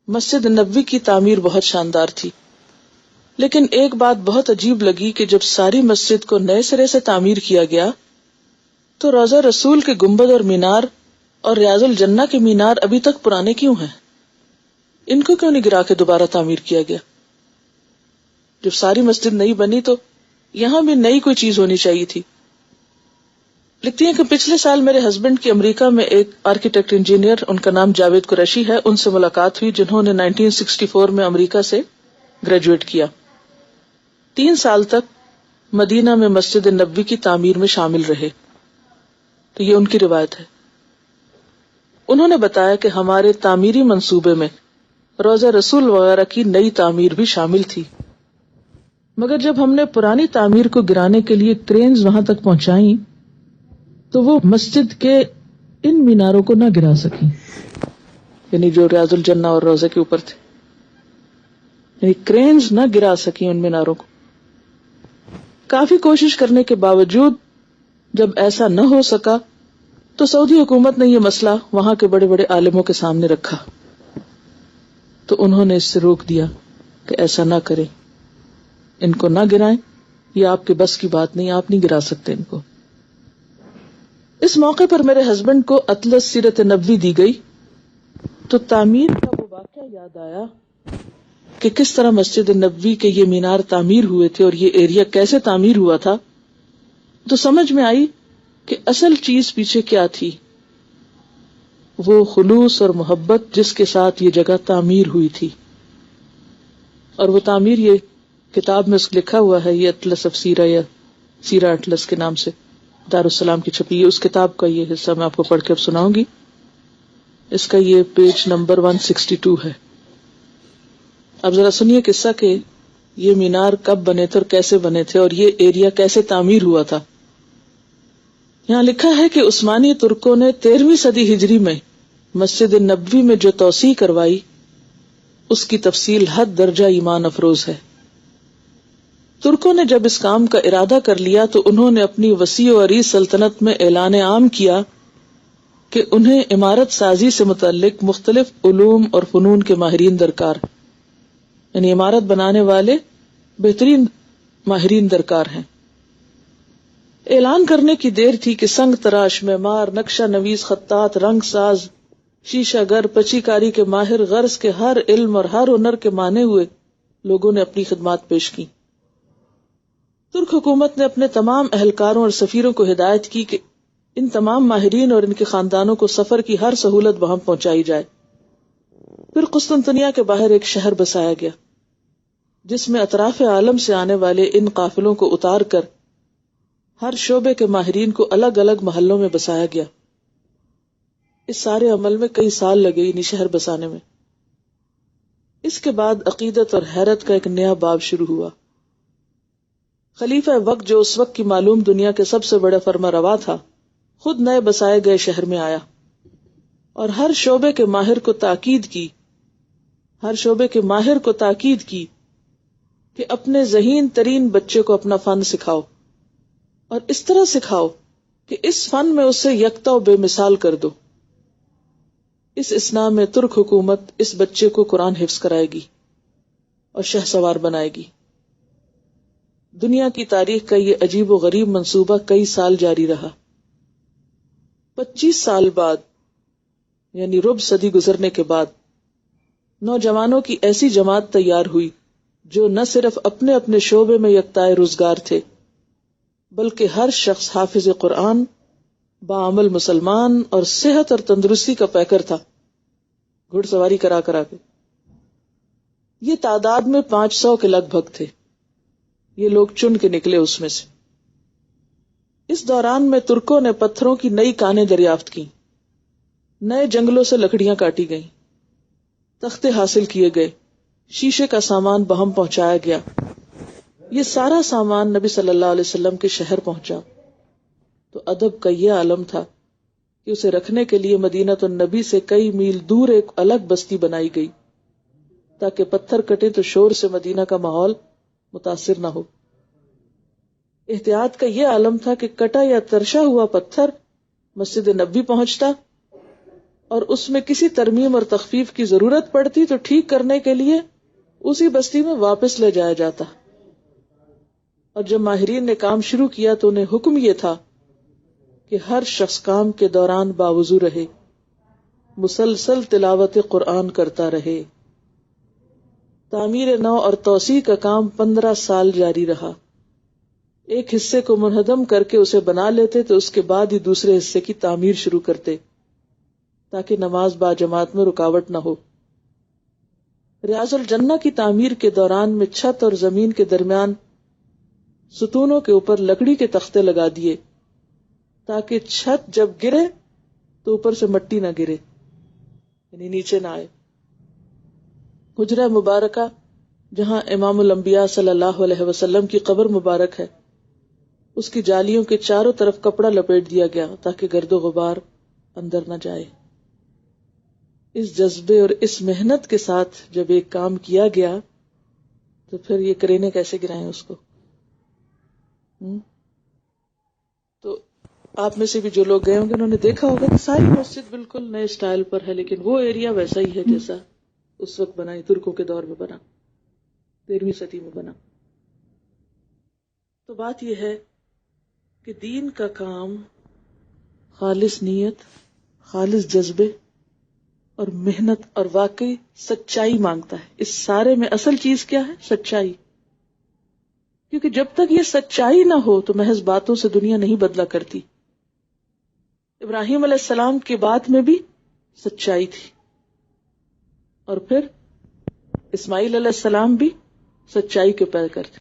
مسجد نبوی کی تعمیر بہت شاندار تھی، لیکن ایک بات بہت عجیب لگی کہ جب ساری مسجد کو نئے سرے سے تعمیر کیا گیا تو روضہ رسول کے گنبد اور مینار اور ریاض الجنہ کے مینار ابھی تک پرانے کیوں ہیں؟ ان کو کیوں نہیں گرا کے دوبارہ تعمیر کیا گیا؟ جب ساری مسجد نئی بنی تو یہاں بھی نئی کوئی چیز ہونی چاہیے تھی۔ لکھتی ہیں کہ پچھلے سال میرے ہسبینڈ کی امریکہ میں ایک آرکیٹیکٹ انجینئر، ان کا نام جاوید قریشی ہے، ان سے ملاقات ہوئی جنہوں نے 1964 میں امریکہ سے گریجویٹ کیا۔ 3 سال تک مدینہ میں مسجد نبوی کی تعمیر میں شامل رہے، تو یہ ان کی روایت ہے۔ انہوں نے بتایا کہ ہمارے تعمیری منصوبے میں روضہ رسول وغیرہ کی نئی تعمیر بھی شامل تھی، مگر جب ہم نے پرانی تعمیر کو گرانے کے لیے کرینز وہاں تک پہنچائیں تو وہ مسجد کے ان میناروں کو نہ گرا سکیں، یعنی جو ریاض الجنہ اور روضہ کے اوپر تھے، یعنی کرینز نہ گرا سکیں ان میناروں کو۔ کافی کوشش کرنے کے باوجود جب ایسا نہ ہو سکا تو سعودی حکومت نے یہ مسئلہ وہاں کے بڑے بڑے عالموں کے سامنے رکھا، تو انہوں نے اس سے روک دیا کہ ایسا نہ کریں، ان کو نہ گرائیں، یہ آپ کے بس کی بات نہیں، آپ نہیں گرا سکتے ان کو۔ اس موقع پر میرے ہسبینڈ کو اطلس سیرت نبوی دی گئی تو تعمیر کا وہ واقعہ یاد آیا کہ کس طرح مسجد نبوی کے یہ مینار تعمیر ہوئے تھے اور یہ ایریا کیسے تعمیر ہوا تھا، تو سمجھ میں آئی کہ اصل چیز پیچھے کیا تھی، وہ خلوص اور محبت جس کے ساتھ یہ جگہ تعمیر ہوئی تھی۔ اور وہ تعمیر یہ کتاب میں لکھا ہوا ہے، یہ اطلس آف سیرہ یا سیرہ اطلس کے نام سے دارالسلام کی چھپی ہے، اس کتاب کا یہ حصہ میں آپ کو پڑھ کے اب سناؤں گی۔ اس کا یہ پیج نمبر 162 ہے۔ اب ذرا سنیے قصہ کہ یہ مینار کب بنے تھے اور کیسے بنے تھے اور یہ ایریا کیسے تعمیر ہوا تھا۔ یہاں لکھا ہے کہ عثمانی ترکوں نے 13ویں صدی ہجری میں مسجد نبوی میں جو توسیع کروائی اس کی تفصیل حد درجہ ایمان افروز ہے۔ ترکوں نے جب اس کام کا ارادہ کر لیا تو انہوں نے اپنی وسیع و عریض سلطنت میں اعلان عام کیا کہ انہیں عمارت سازی سے متعلق مختلف علوم اور فنون کے ماہرین درکار، یعنی عمارت بنانے والے بہترین ماہرین درکار ہیں۔ اعلان کرنے کی دیر تھی کہ سنگ تراش، معمار، نقشہ نویس، خطاط، رنگ ساز، شیشہ گر، پچی کاری کے ماہر، غرض کے ہر علم اور ہر ہنر کے مانے ہوئے لوگوں نے اپنی خدمات پیش کی۔ ترک حکومت نے اپنے تمام اہلکاروں اور سفیروں کو ہدایت کی کہ ان تمام ماہرین اور ان کے خاندانوں کو سفر کی ہر سہولت وہاں پہنچائی جائے۔ پھر قسطنطنیہ کے باہر ایک شہر بسایا گیا جس میں اطراف عالم سے آنے والے ان قافلوں کو اتار کر ہر شعبے کے ماہرین کو الگ الگ محلوں میں بسایا گیا۔ اس سارے عمل میں کئی سال لگے، یعنی شہر بسانے میں۔ اس کے بعد عقیدت اور حیرت کا ایک نیا باب شروع ہوا۔ خلیفہ وقت جو اس وقت کی معلوم دنیا کے سب سے بڑا فرما روا تھا، خود نئے بسائے گئے شہر میں آیا اور ہر شعبے کے ماہر کو تاکید کی کہ اپنے ذہین ترین بچے کو اپنا فن سکھاؤ، اور اس طرح سکھاؤ کہ اس فن میں اسے یکتا و بے مثال کر دو۔ اس اثنا میں ترک حکومت اس بچے کو قرآن حفظ کرائے گی اور شہ سوار بنائے گی۔ دنیا کی تاریخ کا یہ عجیب و غریب منصوبہ کئی سال جاری رہا۔ 25 سال بعد، یعنی ربع صدی گزرنے کے بعد، نوجوانوں کی ایسی جماعت تیار ہوئی جو نہ صرف اپنے اپنے شعبے میں یکتائے روزگار تھے، بلکہ ہر شخص حافظ قرآن، باعمل مسلمان اور صحت اور تندرستی کا پیکر تھا، گھڑ سواری کرا کے۔ یہ تعداد میں 500 کے لگ بھگ تھے۔ یہ لوگ چن کے نکلے اس میں سے۔ اس دوران میں ترکوں نے پتھروں کی نئی کانیں دریافت کی، نئے جنگلوں سے لکڑیاں کاٹی گئیں، تختے حاصل کیے گئے، شیشے کا سامان بہم پہنچایا گیا۔ یہ سارا سامان نبی صلی اللہ علیہ وسلم کے شہر پہنچا تو ادب کا یہ عالم تھا کہ اسے رکھنے کے لیے مدینہ النبی سے کئی میل دور ایک الگ بستی بنائی گئی تاکہ پتھر کٹے تو شور سے مدینہ کا ماحول متاثر نہ ہو۔ احتیاط کا یہ عالم تھا کہ کٹا یا ترشا ہوا پتھر مسجد نبوی پہنچتا اور اس میں کسی ترمیم اور تخفیف کی ضرورت پڑتی تو ٹھیک کرنے کے لیے اسی بستی میں واپس لے جایا جاتا. اور جب ماہرین نے کام شروع کیا تو انہیں حکم یہ تھا کہ ہر شخص کام کے دوران باوضو رہے، مسلسل تلاوت قرآن کرتا رہے. تعمیر نو اور توسیع کا کام 15 سال جاری رہا. ایک حصے کو منہدم کر کے اسے بنا لیتے تو اس کے بعد ہی دوسرے حصے کی تعمیر شروع کرتے تاکہ نماز باجماعت میں رکاوٹ نہ ہو. ریاض الجنہ کی تعمیر کے دوران میں چھت اور زمین کے درمیان ستونوں کے اوپر لکڑی کے تختے لگا دیے تاکہ چھت جب گرے تو اوپر سے مٹی نہ گرے، یعنی نیچے نہ آئے. حجرہ مبارکہ جہاں امام الانبیاء صلی اللہ علیہ وسلم کی قبر مبارک ہے، اس کی جالیوں کے چاروں طرف کپڑا لپیٹ دیا گیا تاکہ گرد و غبار اندر نہ جائے. اس جذبے اور اس محنت کے ساتھ جب ایک کام کیا گیا تو پھر یہ کرینے کیسے گرائیں اس کو. تو آپ میں سے بھی جو لوگ گئے ہوں گے انہوں نے دیکھا ہوگا کہ ساری مسجد بالکل نئے سٹائل پر ہے، لیکن وہ ایریا ویسا ہی ہے جیسا اس وقت بنا، ترکوں کے دور میں بنا، 13ویں صدی میں بنا. تو بات یہ ہے کہ دین کا کام خالص نیت، خالص جذبے اور محنت اور واقعی سچائی مانگتا ہے. اس سارے میں اصل چیز کیا ہے؟ سچائی. کیونکہ جب تک یہ سچائی نہ ہو تو محض باتوں سے دنیا نہیں بدلا کرتی. ابراہیم علیہ السلام کی بات میں بھی سچائی تھی، اور پھر اسماعیل علیہ السلام بھی سچائی کے پیکر تھے.